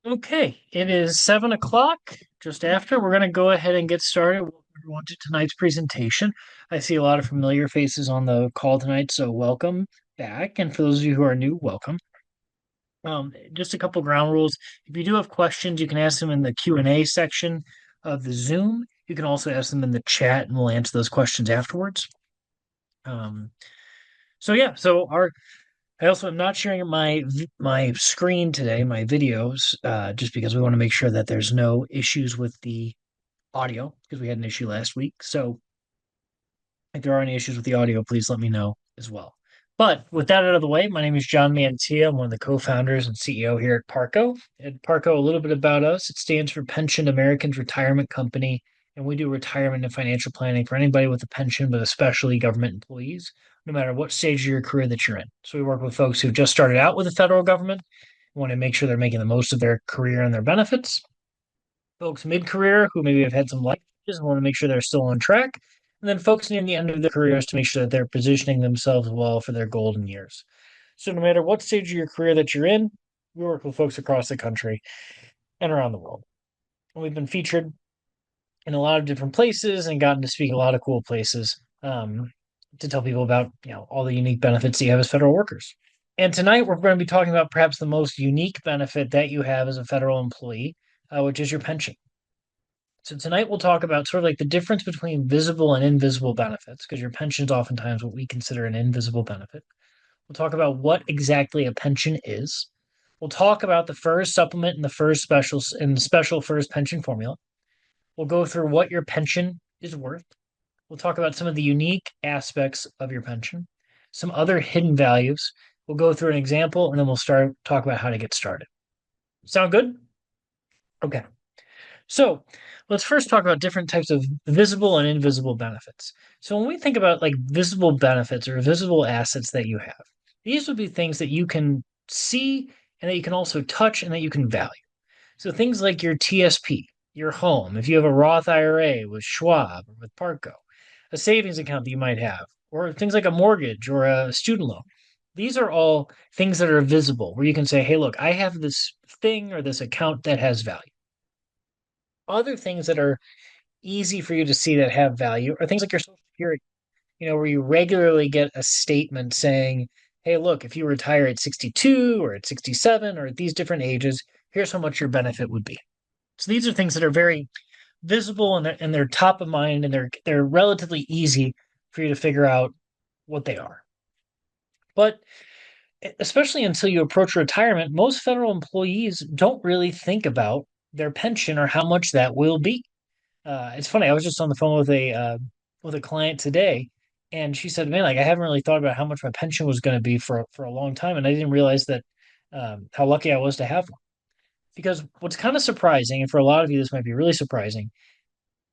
Okay, it is 7 o'clock, just after. We're going to go ahead and get started. Welcome everyone to tonight's presentation. I see a lot of familiar faces on the call tonight, so welcome back. And for those of you who are new, welcome. Just a couple ground rules. If you do have questions, you can ask them in the Q&A section of the Zoom. You can also ask them in the chat, and we'll answer those questions afterwards. Um, so I also am not sharing my screen today, my videos, just because we want to make sure that there's no issues with the audio because we had an issue last week. So if there are any issues with the audio, please let me know as well. But with that out of the way, my name is John Mantia. I'm one of the co-founders and CEO here at Parco. At Parco, a little bit about us. It stands for Pension Americans Retirement Company, and we do retirement and financial planning for anybody with a pension, but especially government employees, no matter what stage of your career that you're in. So we work with folks who've just started out with the federal government, want to make sure they're making the most of their career and their benefits. Folks mid-career who maybe have had some life changes and want to make sure they're still on track, and then folks near the end of their careers to make sure that they're positioning themselves well for their golden years. So no matter what stage of your career that you're in, we work with folks across the country and around the world. And we've been featured in a lot of different places and gotten to speak a lot of cool places to tell people about all the unique benefits that you have as federal workers. And tonight we're going to be talking about perhaps the most unique benefit that you have as a federal employee, which is your pension. So tonight we'll talk about sort of like the difference between visible and invisible benefits, because your pension is oftentimes what we consider an invisible benefit. We'll talk about what exactly a pension is. We'll talk about the FERS supplement and the special FERS pension formula. We'll go through what your pension is worth. We'll talk about some of the unique aspects of your pension, some other hidden values. We'll go through an example, and then we'll talk about how to get started. Sound good? Okay. So let's first talk about different types of visible and invisible benefits. So when we think about like visible benefits or visible assets that you have, these would be things that you can see and that you can also touch and that you can value. So things like your TSP, your home, if you have a Roth IRA with Schwab or with Parco, a savings account that you might have, or things like a mortgage or a student loan. These are all things that are visible where you can say, hey, look, I have this thing or this account that has value. Other things that are easy for you to see that have value are things like your Social Security, where you regularly get a statement saying, hey, look, if you retire at 62 or at 67 or at these different ages, here's how much your benefit would be. So these are things that are very visible and they're top of mind and they're relatively easy for you to figure out what they are. But especially until you approach retirement, most federal employees don't really think about their pension or how much that will be. It's funny. I was just on the phone with a client today, and she said, "Man, like I haven't really thought about how much my pension was going to be for a long time, and I didn't realize that how lucky I was to have one." Because what's kind of surprising, and for a lot of you this might be really surprising,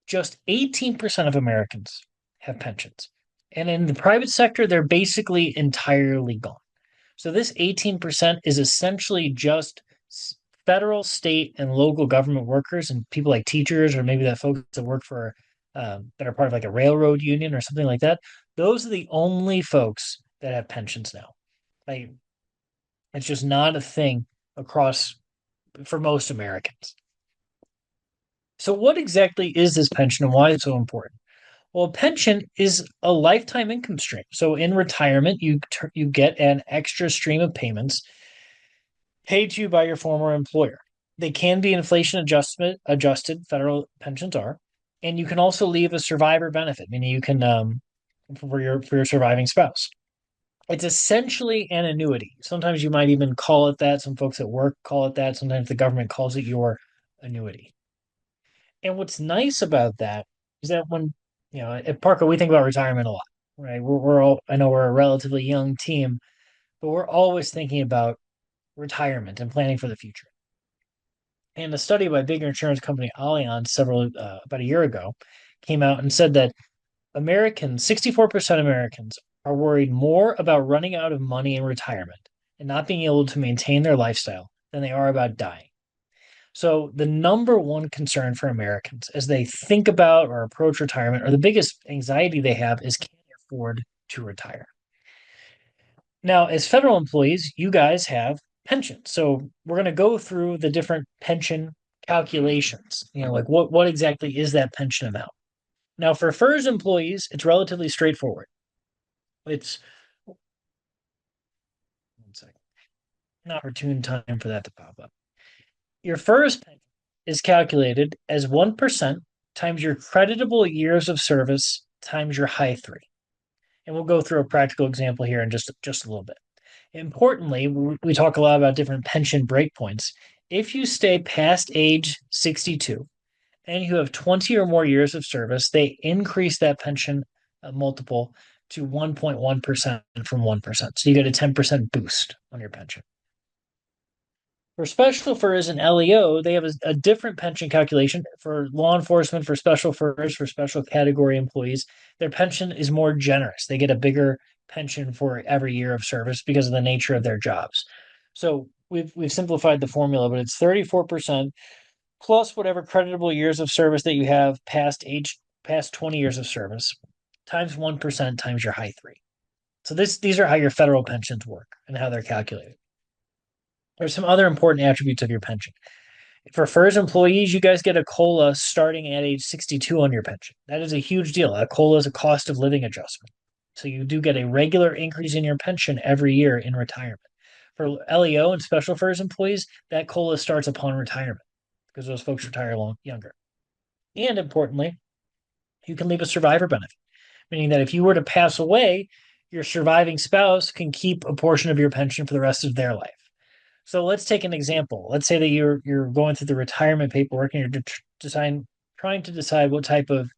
just 18% of Americans have pensions, and in the private sector, they're basically entirely gone. So this 18% is essentially just federal, state, and local government workers and people like teachers or maybe that folks that work for that are part of like a railroad union or something like that. Those are the only folks that have pensions now. Like it's just not a thing across for most Americans. So what exactly is this pension and why is it so important? Well, a pension is a lifetime income stream. So in retirement, you get an extra stream of payments paid to you by your former employer. They can be inflation adjusted, federal pensions are, and you can also leave a survivor benefit, meaning you can for your surviving spouse. It's essentially an annuity. Sometimes you might even call it that. Some folks at work call it that. Sometimes the government calls it your annuity. And what's nice about that is that when at Parker we think about retirement a lot, right? We're all I know we're a relatively young team, but we're always thinking about retirement and planning for the future. And a study by big insurance company Allianz about a year ago came out and said that 64% of Americans are worried more about running out of money in retirement and not being able to maintain their lifestyle than they are about dying. So the number one concern for Americans as they think about or approach retirement, or the biggest anxiety they have, is can they afford to retire? Now, as federal employees, you guys have pension. So we're going to go through the different pension calculations. Like what exactly is that pension amount? Now, for FERS employees, it's relatively straightforward. It's one second, an opportune time for that to pop up. Your FERS pension is calculated as 1% times your creditable years of service times your high three. And we'll go through a practical example here in just a little bit. Importantly, we talk a lot about different pension breakpoints. If you stay past age 62 and you have 20 or more years of service, they increase that pension multiple to 1.1% from 1%. So you get a 10% boost on your pension. For special furs and LEO, they have a different pension calculation. For law enforcement, for special furs, for special category employees, their pension is more generous. They get a bigger pension for every year of service because of the nature of their jobs. So we've simplified the formula, but it's 34% plus whatever creditable years of service that you have past 20 years of service times 1% times your high three. So these are how your federal pensions work and how they're calculated. There's some other important attributes of your pension. For FERS employees, you guys get a COLA starting at age 62 on your pension. That is a huge deal. A COLA is a cost of living adjustment. So you do get a regular increase in your pension every year in retirement. For LEO and special FERS employees, that COLA starts upon retirement because those folks retire younger. And importantly, you can leave a survivor benefit, meaning that if you were to pass away, your surviving spouse can keep a portion of your pension for the rest of their life. So let's take an example. Let's say that you're going through the retirement paperwork and you're trying to decide what type of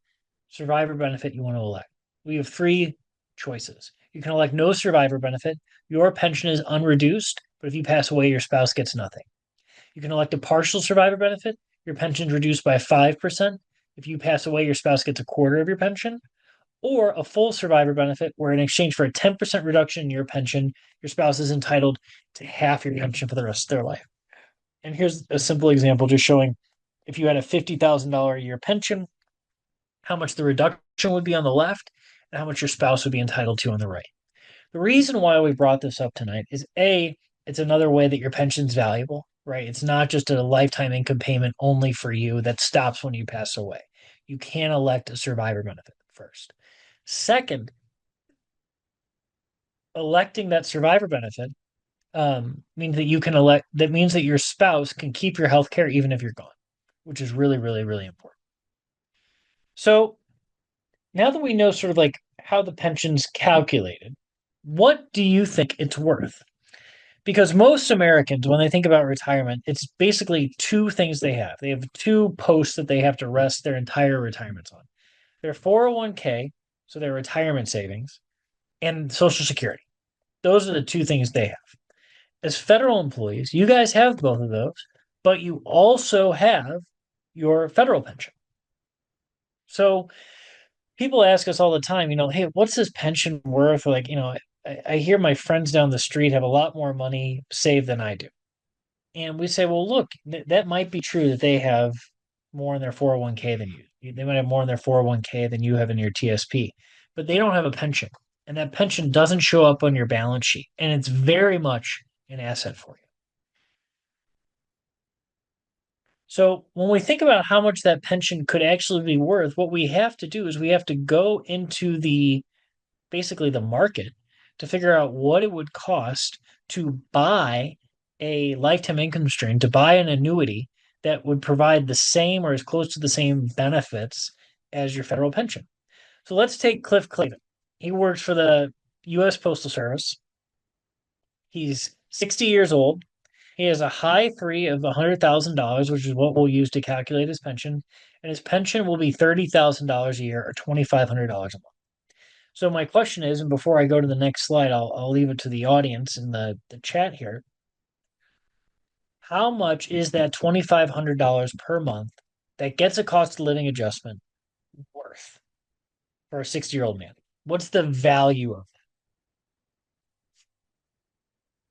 survivor benefit you want to elect. We have three choices. You can elect no survivor benefit. Your pension is unreduced, but if you pass away, your spouse gets nothing. You can elect a partial survivor benefit. Your pension is reduced by 5%. If you pass away, your spouse gets a quarter of your pension. Or a full survivor benefit, where in exchange for a 10% reduction in your pension, your spouse is entitled to half your pension for the rest of their life. And here's a simple example just showing if you had a $50,000 a year pension, how much the reduction would be on the left and how much your spouse would be entitled to on the right. The reason why we brought this up tonight is A, it's another way that your pension's valuable, right? It's not just a lifetime income payment only for you that stops when you pass away. You can elect a survivor benefit first. Second, electing that survivor benefit means that you can elect, that means that your spouse can keep your health care even if you're gone, which is really, really, really important. So now that we know sort of like how the pension's calculated, what do you think it's worth? Because most Americans, when they think about retirement, it's basically two things they have. They have two posts that they have to rest their entire retirements on. Their 401k, so their retirement savings, and Social Security. Those are the two things they have. As federal employees, you guys have both of those, but you also have your federal pension. So people ask us all the time, hey, what's this pension worth? Or like, I hear my friends down the street have a lot more money saved than I do. And we say, well, look, that might be true that they have more in their 401k than you. They might have more in their 401k than you have in your TSP, but they don't have a pension. And that pension doesn't show up on your balance sheet. And it's very much an asset for you. So when we think about how much that pension could actually be worth, what we have to do is we have to go into the basically the market to figure out what it would cost to buy a lifetime income stream, to buy an annuity that would provide the same or as close to the same benefits as your federal pension. So let's take Cliff Clavin. He works for the U.S. Postal Service. He's 60 years old. He has a high three of $100,000, which is what we'll use to calculate his pension. And his pension will be $30,000 a year or $2,500 a month. So my question is, and before I go to the next slide, I'll leave it to the audience in the chat here. How much is that $2,500 per month that gets a cost of living adjustment worth for a 60-year-old man? What's the value of it?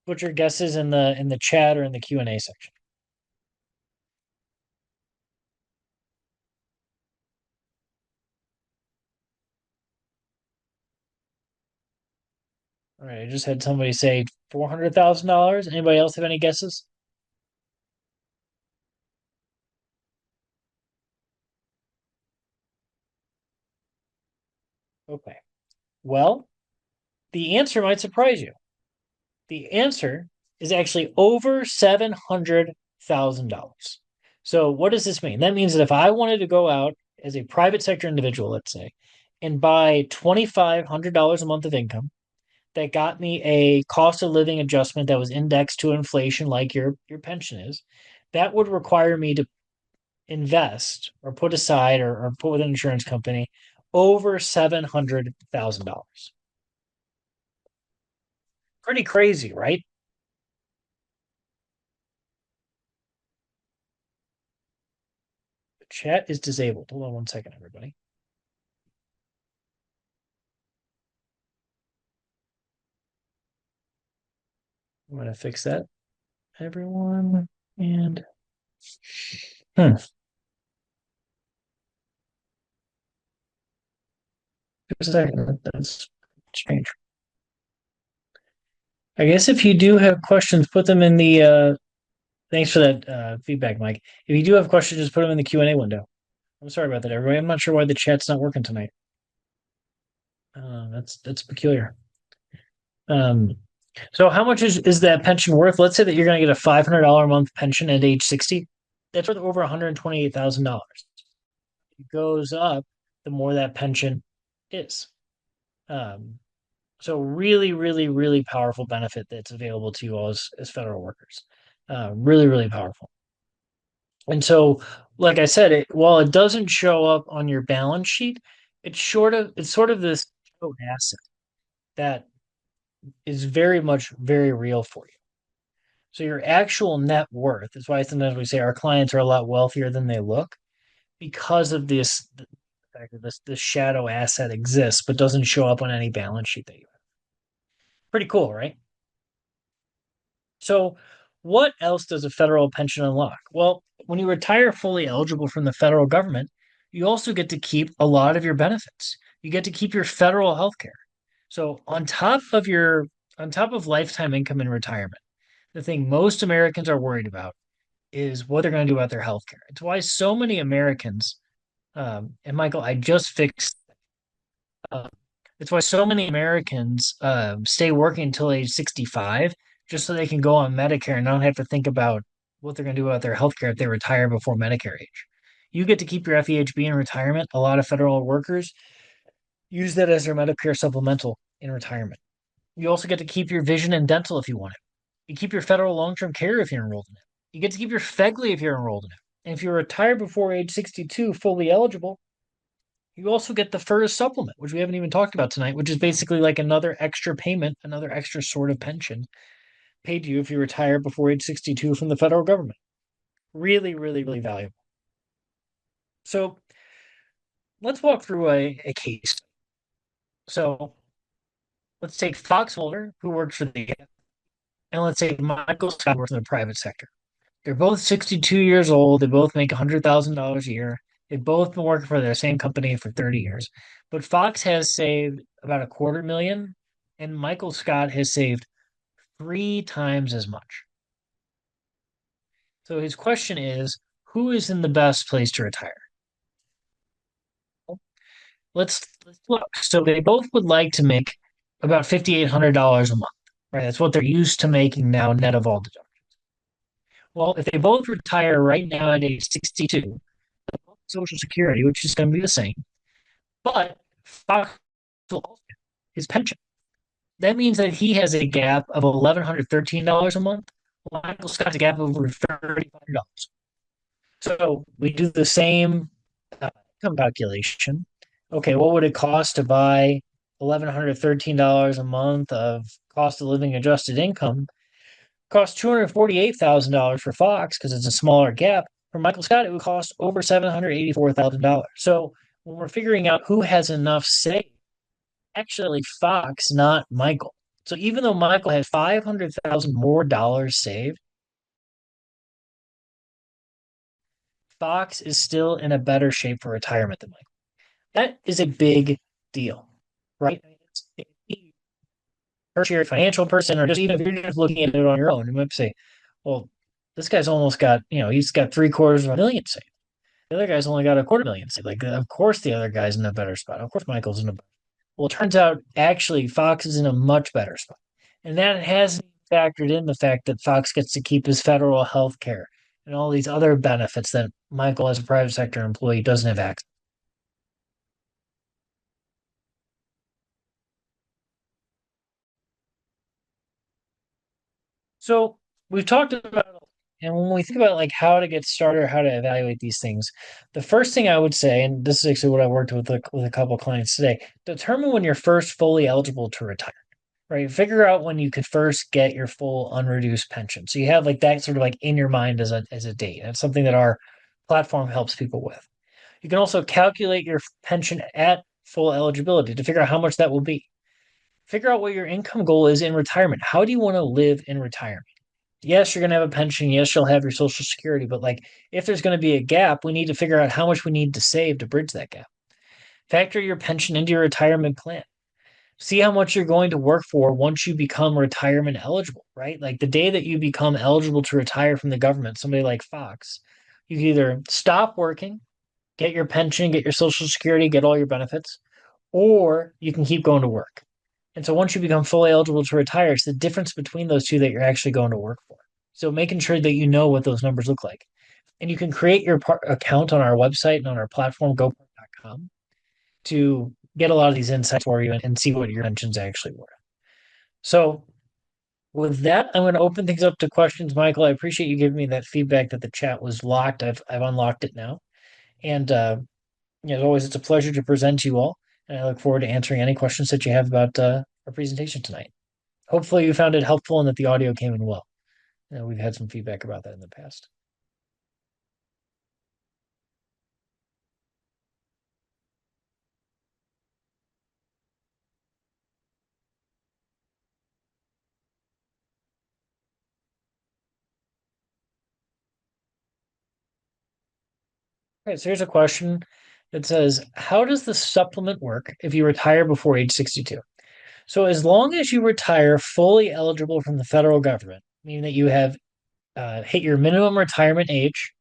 Put your guesses in the chat or in the Q&A section. All right, I just had somebody say $400,000. Anybody else have any guesses? Okay. Well, the answer might surprise you. The answer is actually over $700,000. So, what does this mean? That means that if I wanted to go out as a private sector individual, let's say, and buy $2,500 a month of income, that got me a cost of living adjustment that was indexed to inflation, like your pension is, that would require me to invest or put aside or put with an insurance company over $700,000. Pretty crazy, right? The chat is disabled. Hold on one second, everybody. I'm going to fix that, everyone. And hmm, just a second. That's strange. I guess if you do have questions, put them in the. Thanks for that feedback, Mike. If you do have questions, just put them in the Q&A window. I'm sorry about that, everybody. I'm not sure why the chat's not working tonight. That's peculiar. Um, so how much is that pension worth? Let's say that you're going to get a $500 a month pension at age 60. That's worth over $128,000. It goes up the more that pension is. Um, so really, really, really powerful benefit that's available to you all as federal workers. Really, really powerful. And so, like I said, while it doesn't show up on your balance sheet, it's sort of this asset that is very much very real for you. So your actual net worth is why sometimes we say our clients are a lot wealthier than they look because of this the fact that this shadow asset exists but doesn't show up on any balance sheet that you have. Pretty cool, right? So what else does a federal pension unlock? Well, when you retire fully eligible from the federal government, you also get to keep a lot of your benefits. You get to keep your federal health care. So on top of lifetime income in retirement, the thing most Americans are worried about is what they're going to do about their health care. It's why so many Americans, and Michael, I just fixed. Uh, it's why so many Americans stay working until age 65, just so they can go on Medicare and not have to think about what they're going to do about their health care if they retire before Medicare age. You get to keep your FEHB in retirement. A lot of federal workers use that as their Medicare supplemental in retirement. You also get to keep your vision and dental if you want it. You keep your federal long-term care if you're enrolled in it. You get to keep your FEGLI if you're enrolled in it. And if you're retired before age 62, fully eligible, you also get the FERS supplement, which we haven't even talked about tonight, which is basically like another extra payment, another extra sort of pension paid to you if you retire before age 62 from the federal government. Really, really, really valuable. So let's walk through a case. So let's take Fox Mulder, who works for the, and let's say Michael Scott works in the private sector. They're both 62 years old. They both make $100,000 a year. They've both been working for their same company for 30 years. But Fox has saved about a quarter million, and Michael Scott has saved three times as much. So his question is, who is in the best place to retire? Let's look. So they both would like to make about $5,800 a month, right? That's what they're used to making now, net of all deductions. Well, if they both retire right now at age 62, Social Security, which is going to be the same, but Fox will also get his pension. That means that he has a gap of $1,113 a month. Well, Michael Scott's a gap of over $3,500. So we do the same income calculation. Okay, what would it cost to buy $1,113 a month of cost of living adjusted income? Cost $248,000 for Fox because it's a smaller gap. For Michael Scott, it would cost over $784,000. So when we're figuring out who has enough saved, actually Fox, not Michael. So even though Michael had 500,000 more dollars saved, Fox is still in a better shape for retirement than Michael. That is a big deal, right? tertiary financial person, or just even if you're just looking at it on your own, you might say, well, this guy's almost got, he's got three-quarters of a million saved. The other guy's only got a quarter million saved. Like, of course, the other guy's in a better spot. Of course, Michael's in a better. Well, it turns out actually Fox is in a much better spot. And that hasn't factored in the fact that Fox gets to keep his federal health care and all these other benefits that Michael, as a private sector employee, doesn't have access. So we've talked about, and when we think about like how to get started or how to evaluate these things, the first thing I would say, and this is actually what I worked with a couple of clients today, determine when you're first fully eligible to retire. Right. Figure out when you could first get your full unreduced pension. So you have like that sort of like in your mind as a date. That's something that our platform helps people with. You can also calculate your pension at full eligibility to figure out how much that will be. Figure out what your income goal is in retirement. How do you want to live in retirement? Yes, you're going to have a pension. Yes, you'll have your Social Security. But like if there's going to be a gap, we need to figure out how much we need to save to bridge that gap. Factor your pension into your retirement plan. See how much you're going to work for once you become retirement eligible, right? Like the day that you become eligible to retire from the government, somebody like Fox, you can either stop working, get your pension, get your Social Security, get all your benefits, or you can keep going to work. And so once you become fully eligible to retire, it's the difference between those two that you're actually going to work for. So making sure that you know what those numbers look like. And you can create your account on our website and on our platform, gopro.com, to get a lot of these insights for you and see what your pensions actually were. So with that, I'm going to open things up to questions. Michael, I appreciate you giving me that feedback that the chat was locked. I've unlocked it now. And as always, it's a pleasure to present to you all. And I look forward to answering any questions that you have about our presentation tonight. Hopefully you found it helpful and that the audio came in well. We've had some feedback about that in the past. Okay, so here's a question that says, how does the supplement work if you retire before age 62? So as long as you retire fully eligible from the federal government, meaning that you have hit your minimum retirement age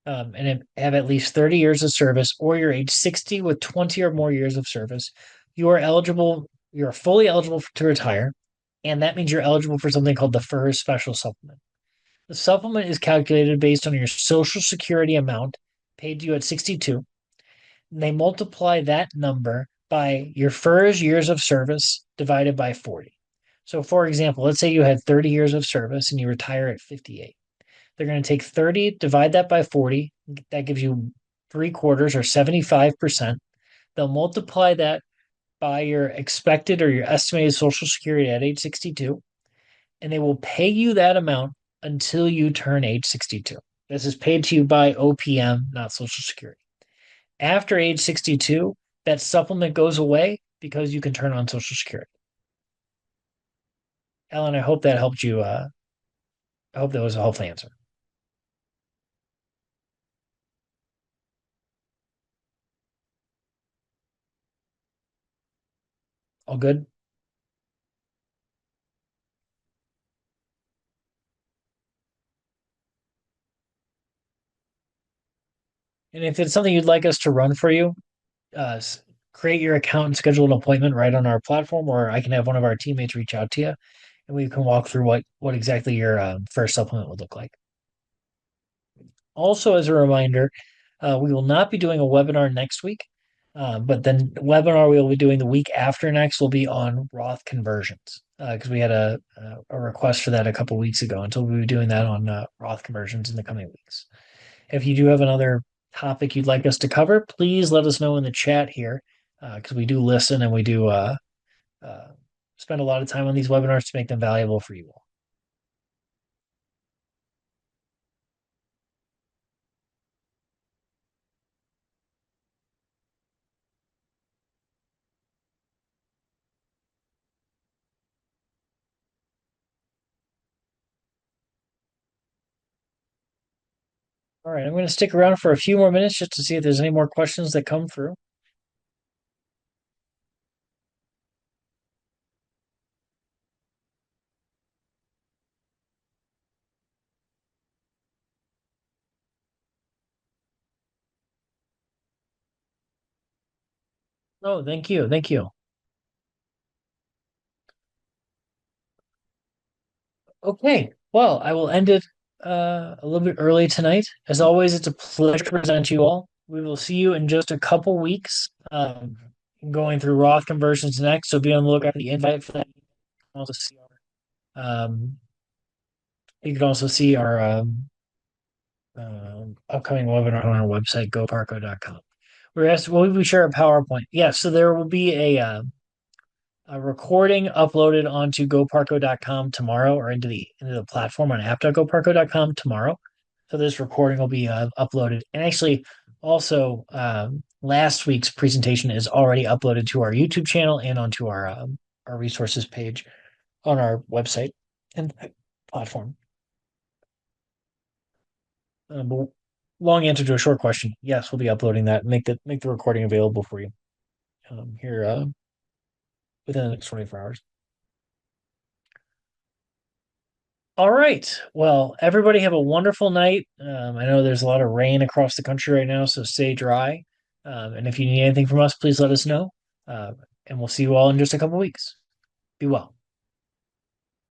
and have at least 30 years of service, or you're age 60 with 20 or more years of service, you are eligible, you're fully eligible to retire. And that means you're eligible for something called the FERS Special Supplement. The supplement is calculated based on your Social Security amount paid to you at 62. And they multiply that number by your FERS years of service divided by 40. So, for example, let's say you had 30 years of service and you retire at 58. They're going to take 30, divide that by 40. That gives you three quarters or 75%. They'll multiply that by your expected or your estimated Social Security at age 62, and they will pay you that amount until you turn age 62. This is paid to you by OPM, not Social Security. After age 62, that supplement goes away because you can turn on Social Security. Ellen, I hope that helped you. I hope that was a helpful answer. All good? And if it's something you'd like us to run for you, uh, create your account and schedule an appointment right on our platform, or I can have one of our teammates reach out to you, and we can walk through what exactly your first supplement would look like. Also, as a reminder, we will not be doing a webinar next week, but then the webinar we will be doing the week after next will be on Roth conversions because we had a request for that a couple weeks ago, and so we'll be doing that on Roth conversions in the coming weeks. If you do have another topic you'd like us to cover, please let us know in the chat here because we do listen and we do uh, spend a lot of time on these webinars to make them valuable for you all. All right, I'm going to stick around for a few more minutes just to see if there's any more questions that come through. Oh, thank you. Thank you. Okay. Well, I will end it a little bit early tonight. As always, it's a pleasure to present you all. We will see you in just a couple weeks. Going through Roth conversions next, so be on the lookout for the invite for that. Also see you can also see our upcoming webinar on our website, goparco.com. Will we share a PowerPoint? Yes, so there will be a recording uploaded onto goparco.com tomorrow or into the platform on app.goparco.com tomorrow. So this recording will be uploaded. And actually, also, last week's presentation is already uploaded to our YouTube channel and onto our resources page on our website and platform. But long answer to a short question. Yes, we'll be uploading that. Make the recording available for you here within the next 24 hours. All right. Well, everybody have a wonderful night. I know there's a lot of rain across the country right now, so stay dry. And if you need anything from us, please let us know. Uh, and we'll see you all in just a couple weeks. Be well.